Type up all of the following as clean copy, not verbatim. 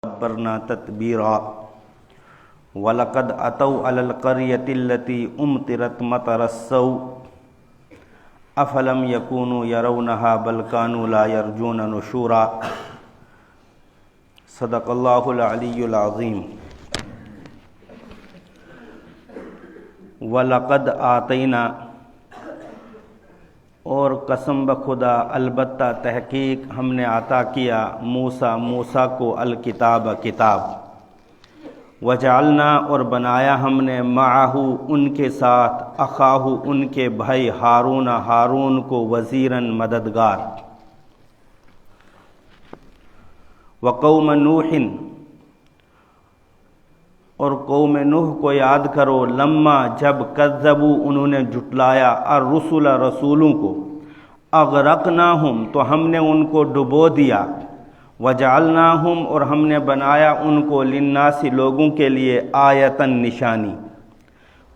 تبرنا تتبیرا وَلَقَدْ أَتَوْا عَلَى الْقَرْيَةِ الَّتِي أُمْطِرَتْ مَطَرَ السَّوْءِ أَفَلَمْ يَكُونُوا يَرَوْنَهَا بَلْ كَانُوا لَا يَرْجُونَ نُشُورًا۔ صدق اللہ العلی العظیم۔ وَلَقَدْ آتَيْنَا، اور قسم بخدا البتہ تحقیق ہم نے عطا کیا موسیٰ کو الکتاب کتاب، وجعلنا اور بنایا ہم نے معہ ان کے ساتھ اخاہ ان کے بھائی ہارون کو وزیراً مددگار، وقوم نوح اور قوم نوح کو یاد کرو لما جب کذبوا انہوں نے جھٹلایا الرسل رسولوں کو، اغرقناہم تو ہم نے ان کو ڈبو دیا، وجعلناہم اور ہم نے بنایا ان کو للناس لوگوں کے لیے آیتاً نشانی،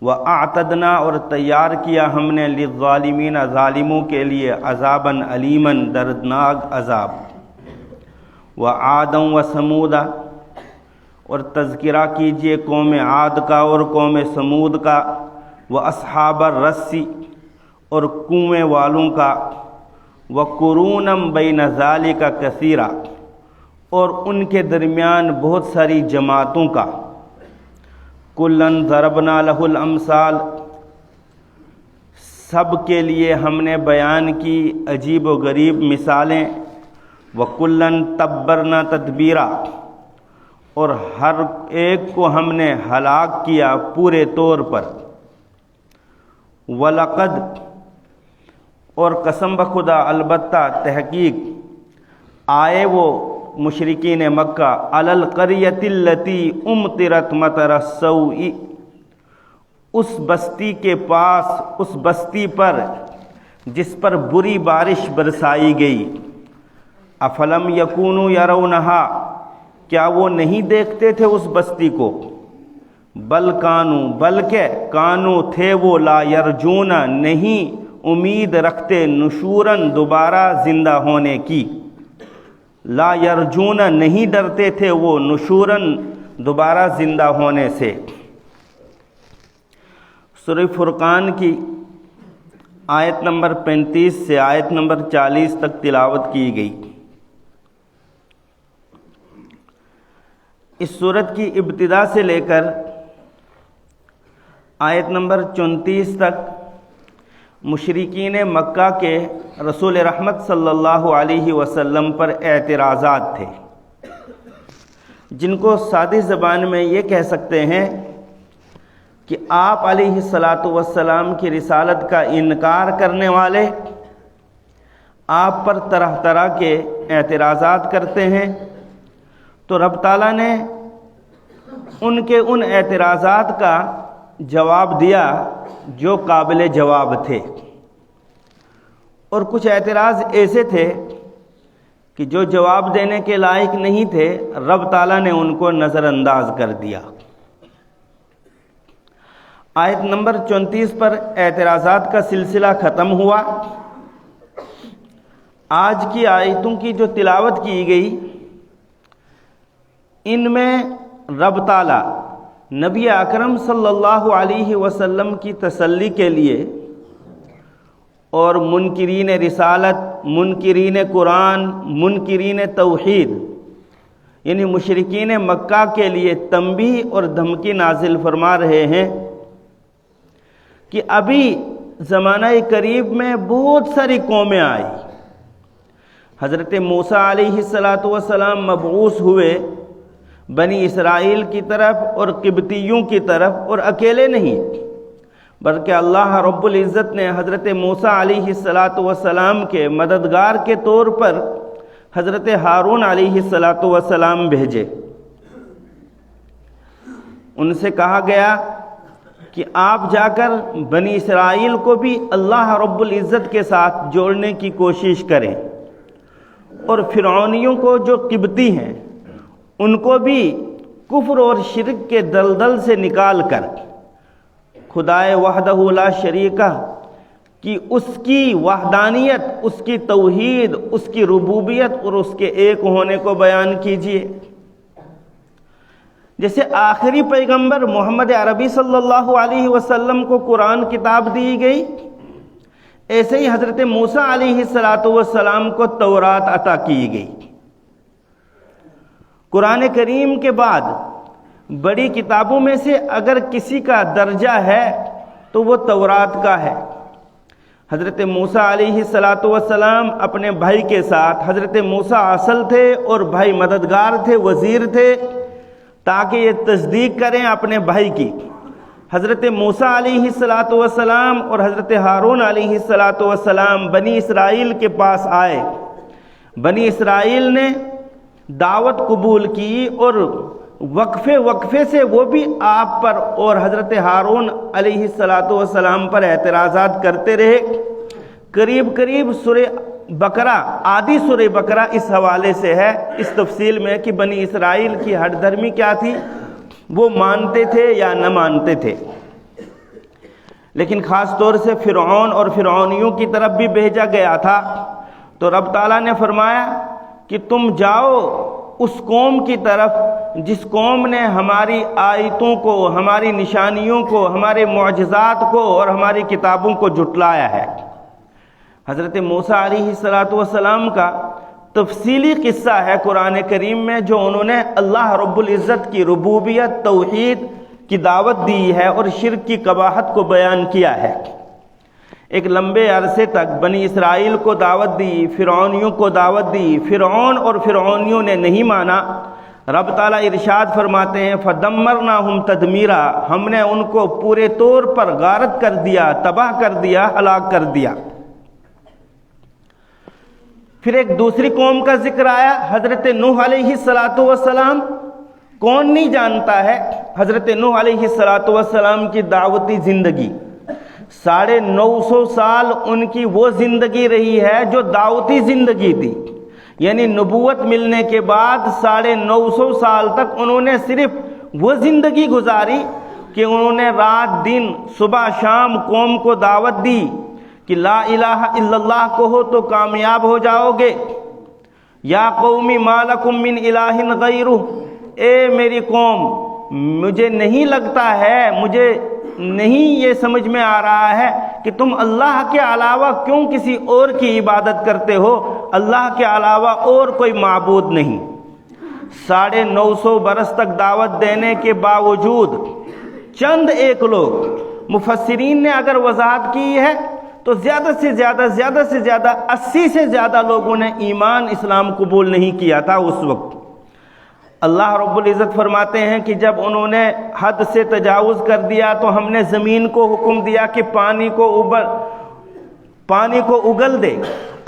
واعتدنا اور تیار کیا ہم نے للظالمین ظالموں کے لیے عذاباً علیماً دردناک عذاب، وعادا وثمودا اور تذکرہ کیجئے قوم عاد کا اور قوم سمود کا، واصحاب الرس اور کنویں والوں کا، وقرونا بین ذالک کثیرا اور ان کے درمیان بہت ساری جماعتوں کا، کلن ضربنا لہ الامثال سب کے لیے ہم نے بیان کی عجیب و غریب مثالیں، وکلن تبرنا تتبیرا اور ہر ایک کو ہم نے ہلاک کیا پورے طور پر، وَلَقَدْ اور قسم بخدا البتہ تحقیق آئے وہ مشرکین مکہ عَلَى الْقَرْيَةِ الَّتِي أُمْطِرَتْ مَطَرَ السَّوْءِ اس بستی کے پاس، اس بستی پر جس پر بری بارش برسائی گئی، أَفَلَمْ يَكُونُوا يَرَوْنَهَا کیا وہ نہیں دیکھتے تھے اس بستی کو، بلکہ کانو تھے وہ لا یرجون نہیں امید رکھتے نشوراً دوبارہ زندہ ہونے کی، لا یرجون نہیں ڈرتے تھے وہ نشوراً دوبارہ زندہ ہونے سے۔ سورہ فرقان کی آیت نمبر 35 سے آیت نمبر 40 تک تلاوت کی گئی۔ اس سورت کی ابتدا سے لے کر آیت نمبر 34 تک مشرکین مکہ کے رسول رحمت صلی اللہ علیہ وسلم پر اعتراضات تھے، جن کو سادی زبان میں یہ کہہ سکتے ہیں کہ آپ علیہ الصلاۃ والسلام کی رسالت کا انکار کرنے والے آپ پر طرح طرح کے اعتراضات کرتے ہیں، تو رب تعالیٰ نے ان اعتراضات کا جواب دیا جو قابل جواب تھے، اور کچھ اعتراض ایسے تھے کہ جو جواب دینے کے لائق نہیں تھے، رب تعالیٰ نے ان کو نظر انداز کر دیا۔ آیت نمبر 34 پر اعتراضات کا سلسلہ ختم ہوا۔ آج کی آیتوں کی جو تلاوت کی گئی، ان میں رب تعالیٰ نبی اکرم صلی اللہ علیہ وسلم کی تسلی کے لیے اور منکرین رسالت، منکرین قرآن، منکرین توحید یعنی مشرکین مکہ کے لیے تنبیہ اور دھمکی نازل فرما رہے ہیں کہ ابھی زمانہ قریب میں بہت ساری قومیں آئی، حضرت موسیٰ علیہ السلام مبعوث ہوئے بنی اسرائیل کی طرف اور قبطیوں کی طرف، اور اکیلے نہیں بلکہ اللہ رب العزت نے حضرت موسیٰ علیہ السلام کے مددگار کے طور پر حضرت ہارون علیہ السلام بھیجے۔ ان سے کہا گیا کہ آپ جا کر بنی اسرائیل کو بھی اللہ رب العزت کے ساتھ جوڑنے کی کوشش کریں، اور فرعونیوں کو جو قبطی ہیں ان کو بھی کفر اور شرک کے دلدل سے نکال کر خدائے وحدہ لا شریکہ کی اس کی وحدانیت، اس کی توحید، اس کی ربوبیت اور اس کے ایک ہونے کو بیان کیجیے۔ جیسے آخری پیغمبر محمد عربی صلی اللہ علیہ وسلم کو قرآن کتاب دی گئی، ایسے ہی حضرت موسیٰ علیہ السلام کو تورات عطا کی گئی۔ قرآن کریم کے بعد بڑی کتابوں میں سے اگر کسی کا درجہ ہے تو وہ تورات کا ہے۔ حضرت موسیٰ علیہ السلام اپنے بھائی کے ساتھ، حضرت موسیٰ اصل تھے اور بھائی مددگار تھے، وزیر تھے، تاکہ یہ تصدیق کریں اپنے بھائی کی۔ حضرت موسیٰ علیہ السلام اور حضرت ہارون علیہ السلام بنی اسرائیل کے پاس آئے۔ بنی اسرائیل نے دعوت قبول کی اور وقفے سے وہ بھی آپ پر اور حضرت ہارون علیہ السلام پر اعتراضات کرتے رہے۔ قریب سورہ بقرہ، آدھی سورہ بقرہ اس حوالے سے ہے، اس تفصیل میں کہ بنی اسرائیل کی ہٹ دھرمی کیا تھی، وہ مانتے تھے یا نہ مانتے تھے۔ لیکن خاص طور سے فرعون اور فرعونیوں کی طرف بھی بھیجا گیا تھا، تو رب تعالیٰ نے فرمایا کہ تم جاؤ اس قوم کی طرف جس قوم نے ہماری آیتوں کو، ہماری نشانیوں کو، ہمارے معجزات کو اور ہماری کتابوں کو جھٹلایا ہے۔ حضرت موسیٰ علیہ السلام کا تفصیلی قصہ ہے قرآن کریم میں، جو انہوں نے اللہ رب العزت کی ربوبیت، توحید کی دعوت دی ہے اور شرک کی قباحت کو بیان کیا ہے۔ ایک لمبے عرصے تک بنی اسرائیل کو دعوت دی، فرعونیوں کو دعوت دی، فرعون اور فرعونیوں نے نہیں مانا۔ رب تعالیٰ ارشاد فرماتے ہیں فَدَمَّرْنَاهُمْ تَدْمِيرًا، ہم نے ان کو پورے طور پر غارت کر دیا، تباہ کر دیا، ہلاک کر دیا۔ پھر ایک دوسری قوم کا ذکر آیا، حضرت نوح علیہ السلام۔ کون نہیں جانتا ہے حضرت نوح علیہ السلام کی دعوتی زندگی؟ 950 سال ان کی وہ زندگی رہی ہے جو دعوتی زندگی تھی، یعنی نبوت ملنے کے بعد 950 سال تک انہوں نے صرف وہ زندگی گزاری کہ انہوں نے رات دن، صبح شام قوم کو دعوت دی کہ لا الہ الا اللہ کہو تو کامیاب ہو جاؤ گے۔ یا قومی ما لکم من الہ غیرہ، اے میری قوم، مجھے نہیں لگتا ہے، مجھے نہیں یہ سمجھ میں آ رہا ہے کہ تم اللہ کے علاوہ کیوں کسی اور کی عبادت کرتے ہو، اللہ کے علاوہ اور کوئی معبود نہیں۔ 950 برس تک دعوت دینے کے باوجود چند ایک لوگ، مفسرین نے اگر وضاحت کی ہے تو زیادہ سے زیادہ 80 سے زیادہ لوگوں نے ایمان اسلام قبول نہیں کیا تھا اس وقت۔ اللہ رب العزت فرماتے ہیں کہ جب انہوں نے حد سے تجاوز کر دیا تو ہم نے زمین کو حکم دیا کہ پانی کو اگل دے،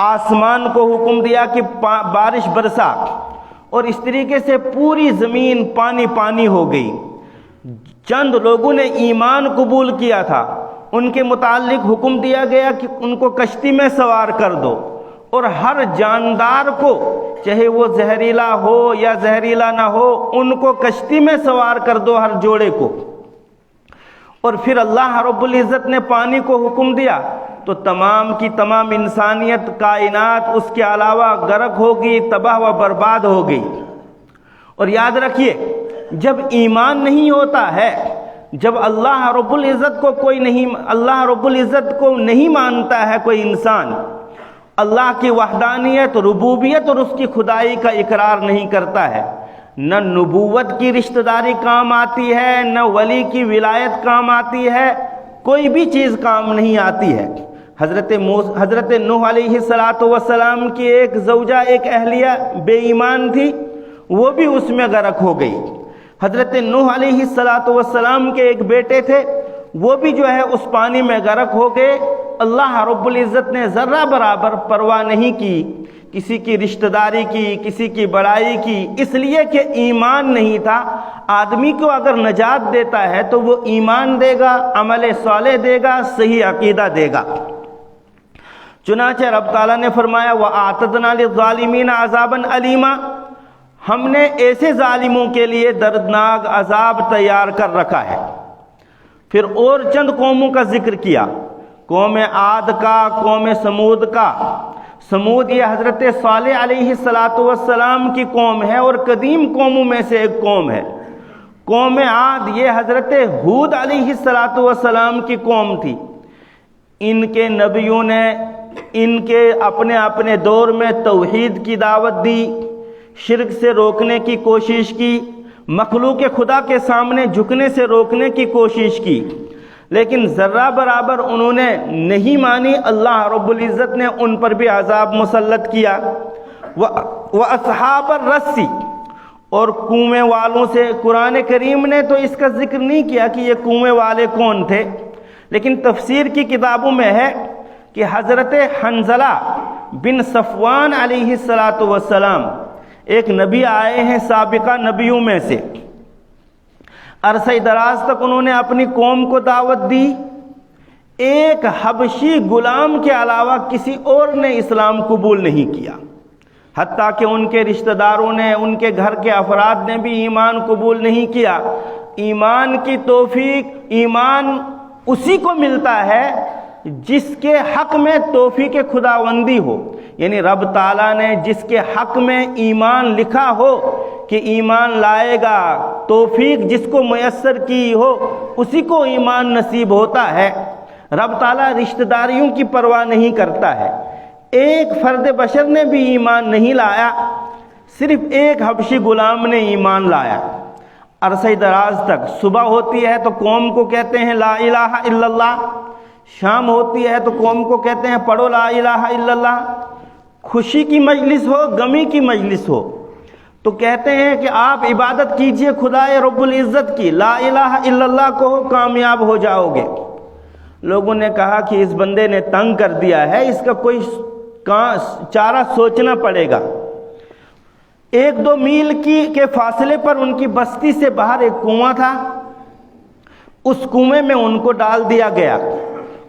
آسمان کو حکم دیا کہ بارش برسا، اور اس طریقے سے پوری زمین پانی ہو گئی۔ چند لوگوں نے ایمان قبول کیا تھا، ان کے متعلق حکم دیا گیا کہ ان کو کشتی میں سوار کر دو، اور ہر جاندار کو، چاہے وہ زہریلا ہو یا زہریلا نہ ہو، ان کو کشتی میں سوار کر دو، ہر جوڑے کو۔ اور پھر اللہ رب العزت نے پانی کو حکم دیا تو تمام کی تمام انسانیت، کائنات اس کے علاوہ غرق ہوگی، تباہ و برباد ہو گئی۔ اور یاد رکھیے، جب ایمان نہیں ہوتا ہے، جب اللہ رب العزت کو نہیں مانتا ہے کوئی انسان، اللہ کی وحدانیت، ربوبیت اور اس کی خدائی کا اقرار نہیں کرتا ہے، نہ نبوت کی رشتہ داری کام آتی ہے، نہ ولی کی ولایت کام آتی ہے، کوئی بھی چیز کام نہیں آتی ہے۔ حضرت نوح علیہ السلام کی ایک زوجہ، ایک اہلیہ بے ایمان تھی، وہ بھی اس میں غرق ہو گئی۔ حضرت نوح علیہ السلام کے ایک بیٹے تھے، وہ بھی جو ہے اس پانی میں غرق ہو گئے۔ اللہ رب العزت نے ذرہ برابر پرواہ نہیں کی کسی کی رشتہ داری کی، کسی کی بڑائی کی، اس لیے کہ ایمان نہیں تھا۔ آدمی کو اگر نجات دیتا ہے تو وہ ایمان دے گا، عمل صالح دے گا، صحیح عقیدہ دے گا۔ چنانچہ رب تعالیٰ نے فرمایا وَأَعْتَدْنَا لِلظَّالِمِينَ عَذَابًا أَلِيمًا، ہم نے ایسے ظالموں کے لیے دردناک عذاب تیار کر رکھا ہے۔ پھر اور چند قوموں کا ذکر کیا، قوم عاد کا، قوم سمود کا۔ سمود یہ حضرت صالح علیہ السلام کی قوم ہے اور قدیم قوموں میں سے ایک قوم ہے۔ قوم عاد یہ حضرت ہود علیہ السلام کی قوم تھی. ان کے نبیوں نے ان کے اپنے اپنے دور میں توحید کی دعوت دی، شرک سے روکنے کی کوشش کی، مخلوق خدا کے سامنے جھکنے سے روکنے کی کوشش کی، لیکن ذرہ برابر انہوں نے نہیں مانی. اللہ رب العزت نے ان پر بھی عذاب مسلط کیا. وَأَصْحَابَ الرَّسِّ، اور کنویں والوں سے قرآن کریم نے تو اس کا ذکر نہیں کیا کہ یہ کنویں والے کون تھے، لیکن تفسیر کی کتابوں میں ہے کہ حضرت حنظلہ بن صفوان علیہ السلام ایک نبی آئے ہیں سابقہ نبیوں میں سے. عرصہ دراز تک انہوں نے اپنی قوم کو دعوت دی. ایک حبشی غلام کے علاوہ کسی اور نے اسلام قبول نہیں کیا، حتیٰ کہ ان کے رشتہ داروں نے، ان کے گھر کے افراد نے بھی ایمان قبول نہیں کیا. ایمان کی توفیق ایمان اسی کو ملتا ہے جس کے حق میں توفیق خداوندی ہو، یعنی رب تعالیٰ نے جس کے حق میں ایمان لکھا ہو کہ ایمان لائے گا، توفیق جس کو میسر کی ہو اسی کو ایمان نصیب ہوتا ہے. رب تعالیٰ رشتہ داریوں کی پرواہ نہیں کرتا ہے. ایک فرد بشر نے بھی ایمان نہیں لایا، صرف ایک حبشی غلام نے ایمان لایا. عرصہ دراز تک صبح ہوتی ہے تو قوم کو کہتے ہیں لا الہ الا اللہ، شام ہوتی ہے تو قوم کو کہتے ہیں پڑھو لا الہ الا اللہ. خوشی کی مجلس ہو، غمی کی مجلس ہو تو کہتے ہیں کہ آپ عبادت کیجئے خدا رب العزت کی، لا الہ الا اللہ کو کامیاب ہو جاؤ گے. لوگوں نے کہا کہ اس بندے نے تنگ کر دیا ہے، اس کا کوئی چارہ سوچنا پڑے گا. 1-2 میل کے فاصلے پر ان کی بستی سے باہر ایک کنواں تھا. اس کنویں میں ان کو ڈال دیا گیا،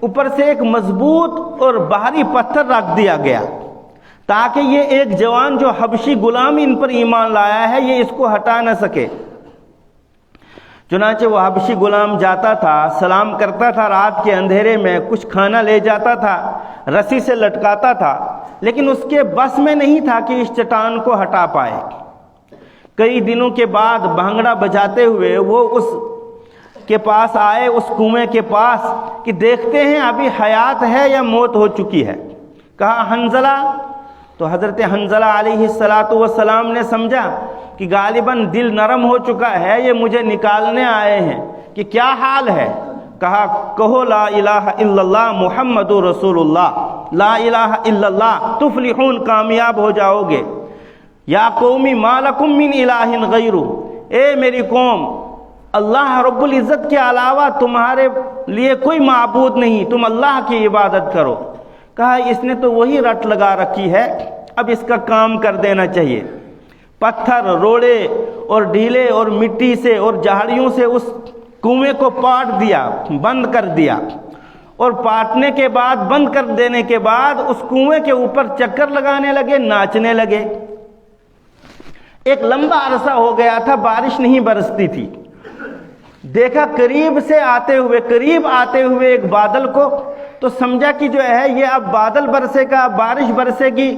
اوپر سے ایک مضبوط اور بھاری پتھر رکھ دیا گیا تاکہ یہ ایک جوان جو حبشی غلام ان پر ایمان لایا ہے یہ اس کو ہٹا نہ سکے. چنانچہ وہ حبشی غلام جاتا تھا، سلام کرتا تھا، رات کے اندھیرے میں کچھ کھانا لے جاتا تھا، رسی سے لٹکاتا تھا، لیکن اس کے بس میں نہیں تھا کہ اس چٹان کو ہٹا پائے. کئی دنوں کے بعد بھانگڑا بجاتے ہوئے وہ اس کے پاس آئے، اس کنویں کے پاس، کہ دیکھتے ہیں ابھی حیات ہے یا موت ہو چکی ہے. کہا حنظلہ، تو حضرت حنظلہ علیہ السلام نے سمجھا کہ غالباً دل نرم ہو چکا ہے، یہ مجھے نکالنے آئے ہیں کہ کیا حال ہے. کہا کہو لا الہ الا اللہ محمد رسول اللہ، لا الہ الا اللہ تفلحون، کامیاب ہو جاؤ گے. یا قومی ما لکم من الہ غیرہ، اے میری قوم، اللہ رب العزت کے علاوہ تمہارے لیے کوئی معبود نہیں، تم اللہ کی عبادت کرو. کہا اس نے تو وہی رٹ لگا رکھی ہے، اب اس کا کام کر دینا چاہیے. پتھر، روڑے اور ڈھیلے اور مٹی سے اور جھاڑیوں سے اس کنویں کو پاٹ دیا، بند کر دیا، اور پاٹنے کے بعد، بند کر دینے کے بعد اس کنویں کے اوپر چکر لگانے لگے، ناچنے لگے. ایک لمبا عرصہ ہو گیا تھا، بارش نہیں برستی تھی. دیکھا قریب آتے ہوئے ایک بادل کو، تو سمجھا کہ جو ہے یہ اب بادل برسے گا، بارش برسے گی،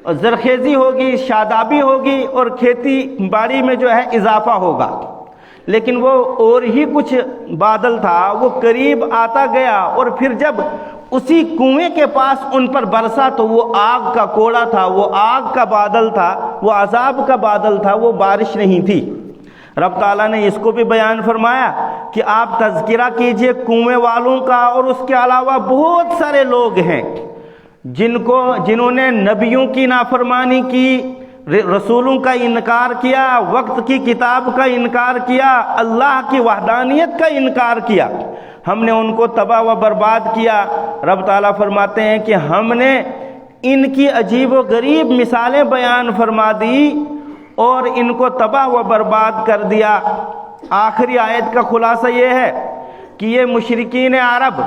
اور زرخیزی ہوگی، شادابی ہوگی، اور کھیتی باڑی میں جو ہے اضافہ ہوگا. لیکن وہ اور ہی کچھ بادل تھا، وہ قریب آتا گیا، اور پھر جب اسی کنویں کے پاس ان پر برسا تو وہ آگ کا کوڑا تھا، وہ آگ کا بادل تھا، وہ عذاب کا بادل تھا، وہ بارش نہیں تھی. رب تعالیٰ نے اس کو بھی بیان فرمایا کہ آپ تذکرہ کیجئے کنویں والوں کا، اور اس کے علاوہ بہت سارے لوگ ہیں جنہوں نے نبیوں کی نافرمانی کی، رسولوں کا انکار کیا، وقت کی کتاب کا انکار کیا، اللہ کی وحدانیت کا انکار کیا. ہم نے ان کو تباہ و برباد کیا. رب تعالیٰ فرماتے ہیں کہ ہم نے ان کی عجیب و غریب مثالیں بیان فرما دی اور ان کو تباہ و برباد کر دیا. آخری آیت کا خلاصہ یہ ہے کہ یہ مشرکین عرب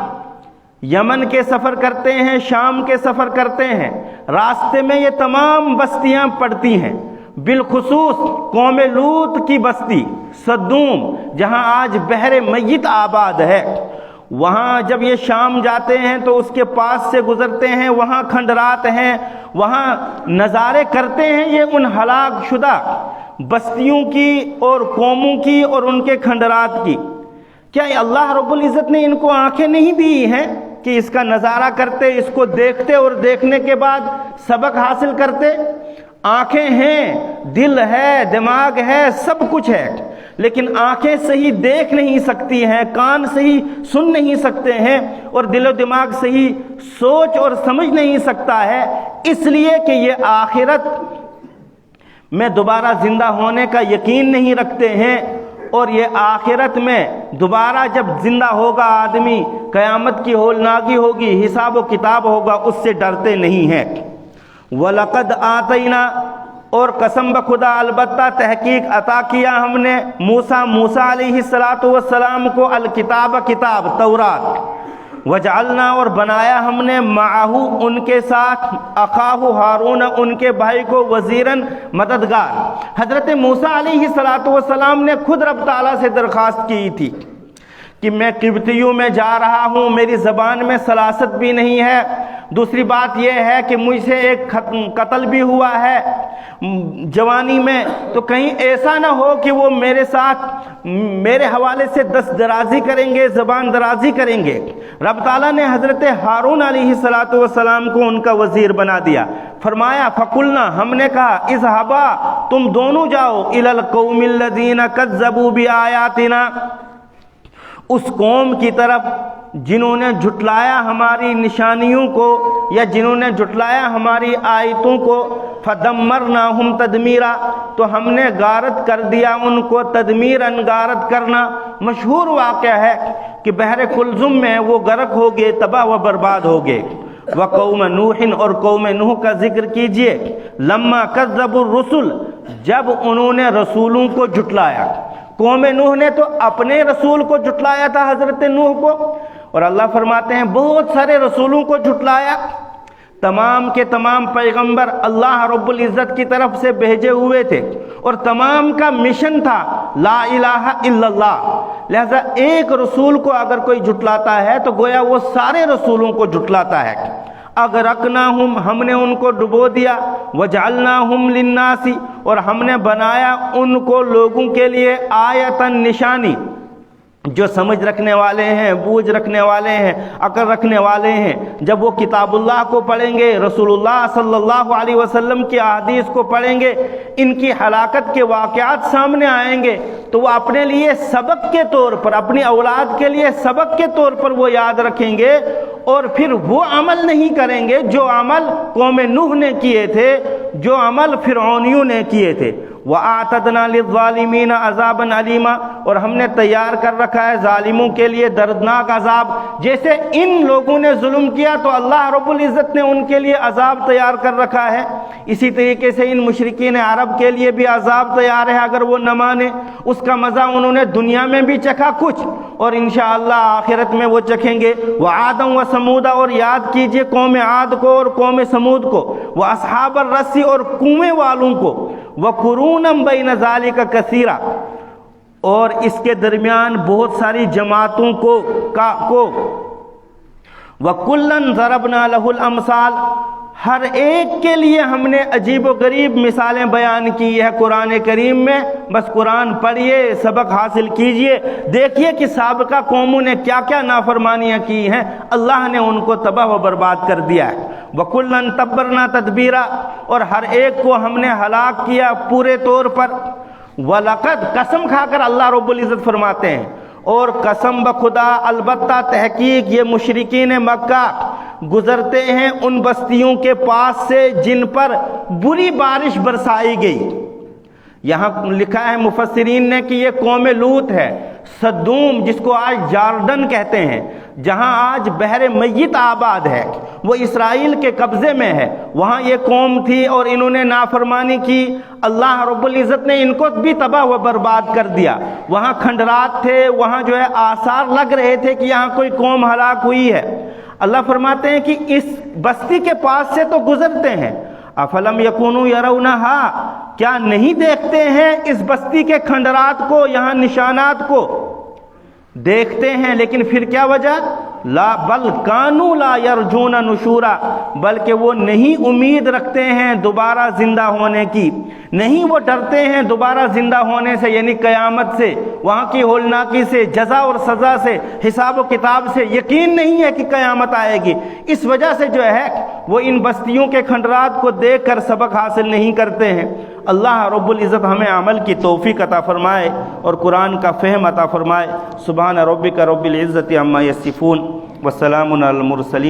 یمن کے سفر کرتے ہیں، شام کے سفر کرتے ہیں، راستے میں یہ تمام بستیاں پڑتی ہیں، بالخصوص قوم لوط کی بستی صدوم، جہاں آج بحر میت آباد ہے. وہاں جب یہ شام جاتے ہیں تو اس کے پاس سے گزرتے ہیں، وہاں کھنڈرات ہیں، وہاں نظارے کرتے ہیں یہ ان ہلاک شدہ بستیوں کی اور قوموں کی اور ان کے کھنڈرات کی، کیا اللہ رب العزت نے ان کو آنکھیں نہیں دی ہیں کہ اس کا نظارہ کرتے، اس کو دیکھتے اور دیکھنے کے بعد سبق حاصل کرتے؟ آنکھیں ہیں، دل ہے، دماغ ہے، سب کچھ ہے، لیکن آنکھیں صحیح دیکھ نہیں سکتی ہیں، کان صحیح سن نہیں سکتے ہیں، اور دل و دماغ صحیح سوچ اور سمجھ نہیں سکتا ہے، اس لیے کہ یہ آخرت میں دوبارہ زندہ ہونے کا یقین نہیں رکھتے ہیں، اور یہ آخرت میں دوبارہ جب زندہ ہوگا آدمی، قیامت کی ہولناکی ہوگی، حساب و کتاب ہوگا، اس سے ڈرتے نہیں ہیں۔ وَلَقَدْ آتَيْنَا، اور قسم بخدا البتہ تحقیق عطا کیا ہم نے موسیٰ علیہ السلام کو الکتاب کتاب تورات، وجعلنا، اور بنایا ہم نے معہو ان کے ساتھ اخاہ ہارون ان کے بھائی کو وزیراً مددگار۔ حضرت موسیٰ علیہ السلام نے خود رب تعالیٰ سے درخواست کی تھی کہ میں قبطیوں میں جا رہا ہوں، میری زبان میں سلاست بھی نہیں ہے، دوسری بات یہ ہے کہ مجھ سے ایک قتل بھی ہوا ہے جوانی میں، تو کہیں ایسا نہ ہو کہ وہ میرے ساتھ میرے حوالے سے دست درازی کریں گے، زبان درازی کریں گے۔ رب تعالیٰ نے حضرت ہارون علیہ السلام کو ان کا وزیر بنا دیا۔ فرمایا فَقُلْنَا، ہم نے کہا اذْهَبَا، تم دونوں جاؤ، إِلَى الْقَوْمِ الَّذِينَ كَذَّبُوا بِآيَاتِنَا، اس قوم کی طرف جنہوں نے جھٹلایا ہماری نشانیوں کو، یا جنہوں نے جھٹلایا ہماری آیتوں کو، فَدَمَّرْنَاهُمْ تَدْمِيرًا، تو ہم نے غارت کر دیا ان کو، تدمیراً غارت کرنا۔ مشہور واقعہ ہے کہ بحر کلزم میں وہ غرق ہو گئے، تباہ و برباد ہو گئے۔ وَقَوْمَ نُوحٍ، اور قوم نوح کا ذکر کیجئے، لَمَّا كَذَّبُوا الرُّسُلَ، جب انہوں نے رسولوں کو جھٹلایا۔ قوم نوح نے تو اپنے رسول کو جھٹلایا تھا، حضرت نوح کو، اور اللہ فرماتے ہیں بہت سارے رسولوں کو جھٹلایا۔ تمام کے تمام پیغمبر اللہ رب العزت کی طرف سے بھیجے ہوئے تھے، اور تمام کا مشن تھا لا الہ الا اللہ، لہذا ایک رسول کو اگر کوئی جھٹلاتا ہے تو گویا وہ سارے رسولوں کو جھٹلاتا ہے۔ اغرقناہم، ہم نے ان کو ڈبو دیا، وجعلناہم للناس، اور ہم نے بنایا ان کو لوگوں کے لیے آیتاً، نشانی، جو سمجھ رکھنے والے ہیں، بوجھ رکھنے والے ہیں، عقل رکھنے والے ہیں، جب وہ کتاب اللہ کو پڑھیں گے، رسول اللہ صلی اللہ علیہ وسلم کی احادیث کو پڑھیں گے، ان کی ہلاکت کے واقعات سامنے آئیں گے، تو وہ اپنے لیے سبق کے طور پر، اپنی اولاد کے لیے سبق کے طور پر وہ یاد رکھیں گے، اور پھر وہ عمل نہیں کریں گے جو عمل قوم نوح نے کیے تھے، جو عمل فرعونیوں نے کیے تھے۔ وَأَعْتَدْنَا لِلظَّالِمِينَ عَذَابًا عَلِيمًا، اور ہم نے تیار کر رکھا ہے ظالموں کے لیے دردناک عذاب۔ جیسے ان لوگوں نے ظلم کیا تو اللہ رب العزت نے ان کے لیے عذاب تیار کر رکھا ہے، اسی طریقے سے ان مشرکین عرب کے لیے بھی عذاب تیار ہے اگر وہ نہ مانے۔ اس کا مزہ انہوں نے دنیا میں بھی چکھا کچھ، اور انشاءاللہ آخرت میں وہ چکھیں گے۔ وعادا وثمودا، اور یاد کیجئے قوم عاد کو اور قوم سمود کو، واصحاب الرس، اور کنویں والوں کو، وقرونا بین ذالک کثیرا، اور اس کے درمیان بہت ساری جماعتوں کو وَكُلًّا ضَرَبْنَا لَهُ الْأَمْثَالَ، ہر ایک کے لیے ہم نے عجیب و غریب مثالیں بیان کی ہے قرآن کریم میں۔ بس قرآن پڑھیے، سبق حاصل کیجئے، دیکھیے کہ سابقہ قوموں نے کیا کیا نافرمانیاں کی ہیں، اللہ نے ان کو تباہ و برباد کر دیا ہے۔ وَكُلًّا تَبَّرْنَا تَدْبِيرًا، اور ہر ایک کو ہم نے ہلاک کیا پورے طور پر۔ وَلَقَدْ، قسم کھا کر اللہ رب العزت فرماتے ہیں، اور قسم بخدا البتہ تحقیق یہ مشرکین مکہ گزرتے ہیں ان بستیوں کے پاس سے جن پر بری بارش برسائی گئی۔ یہاں لکھا ہے مفسرین نے کہ یہ قوم لوط ہے، صدوم جس کو آج جارڈن کہتے ہیں، جہاں آج بحر میت آباد ہے، وہ اسرائیل کے قبضے میں ہے، وہاں یہ قوم تھی اور انہوں نے نافرمانی کی، اللہ رب العزت نے ان کو بھی تباہ و برباد کر دیا۔ وہاں کھنڈرات تھے، وہاں جو ہے آثار لگ رہے تھے کہ یہاں کوئی قوم ہلاک ہوئی ہے۔ اللہ فرماتے ہیں کہ اس بستی کے پاس سے تو گزرتے ہیں، افلم یکونوا یرونہا، کیا نہیں دیکھتے ہیں اس بستی کے کھنڈرات کو، یہاں نشانات کو دیکھتے ہیں، لیکن پھر کیا وجہ؟ لا بل کانوا لا یرجون نشورا، بلکہ وہ نہیں امید رکھتے ہیں دوبارہ زندہ ہونے کی، نہیں وہ ڈرتے ہیں دوبارہ زندہ ہونے سے، یعنی قیامت سے، وہاں کی ہولناکی سے، جزا اور سزا سے، حساب و کتاب سے یقین نہیں ہے کہ قیامت آئے گی۔ اس وجہ سے جو ہے وہ ان بستیوں کے کھنڈرات کو دیکھ کر سبق حاصل نہیں کرتے ہیں۔ اللہ رب العزت ہمیں عمل کی توفیق عطا فرمائے اور قرآن کا فہم عطا فرمائے۔ سبحان ربک رب العزت عما یصفون وسلام علی المرسلین۔